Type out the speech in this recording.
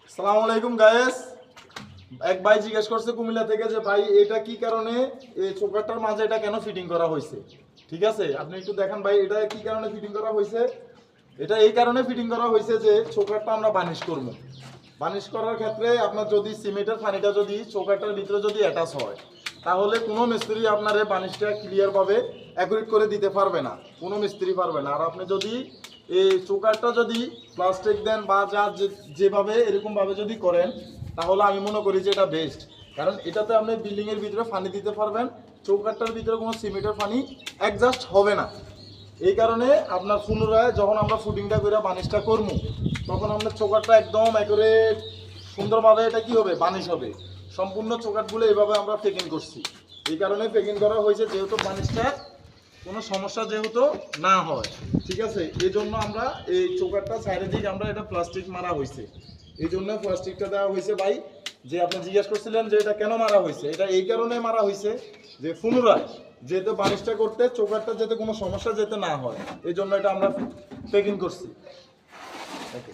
আসসালামু আলাইকুম গায়েস। এক ভাই জিজ্ঞেস করছে কুমিল্লা থেকে যে ভাই এটা কি কারণে এই চোকারটার মাঝে এটা কেন ফিটিং করা হয়েছে। ঠিক আছে, আপনি একটু দেখেন ভাই এটা কি কারণে ফিটিং করা হয়েছে। এটা এই কারণে ফিটিং করা হয়েছে যে চোকারটা আমরা বার্নিশ করব। বার্নিশ করার ক্ষেত্রে আপনার যদি সিমেন্টের পানিটা যদি চোকারটার ভিতরে যদি অ্যাটাচ হয় তাহলে কোনো মিস্ত্রি আপনার এই বার্নিশটা ক্লিয়ারভাবে অ্যাকুরেট করে দিতে পারবে না, কোনো মিস্ত্রি পারবে না। আর আপনি যদি এই চোকারটা যদি প্লাস্টিক দেন বা যা যেভাবে এরকমভাবে যদি করেন তাহলে আমি মনে করি যে এটা বেস্ট, কারণ এটাতে আপনি বিল্ডিংয়ের ভিতরে পানি দিতে পারবেন, চৌকাঠটার ভিতরে কোনো সিমেন্টের পানি অ্যাডজাস্ট হবে না। এই কারণে আপনার পুনরায় যখন আমরা ফুটিংটা করে বার্নিশটা করবো তখন আপনার চৌকাঠটা একদম একেবারে সুন্দরভাবে এটা কি হবে বার্নিশ হবে। সম্পূর্ণ চৌকাঠগুলো এইভাবে আমরা পেকিং করছি, এই কারণে পেকিং করা হয়েছে যেহেতু বার্নিশটা কোনো সমস্যা যেহেতু না হয়। ঠিক আছে, এই জন্য আমরা এই চৌকাঠটা সাইডের দিকে আমরা এটা প্লাস্টিক মারা হয়েছে, এই জন্য প্লাস্টিকটা দেওয়া হয়েছে। ভাই যে আপনি জিজ্ঞেস করছিলেন যে এটা কেন মারা হয়েছে, এটা এই কারণে মারা হয়েছে যে পুনরায় যেহেতু বার্নিশটা করতে চৌকাঠটা যাতে কোনো সমস্যা যেতে না হয় এই জন্য এটা আমরা পেকিং করছি। ওকে।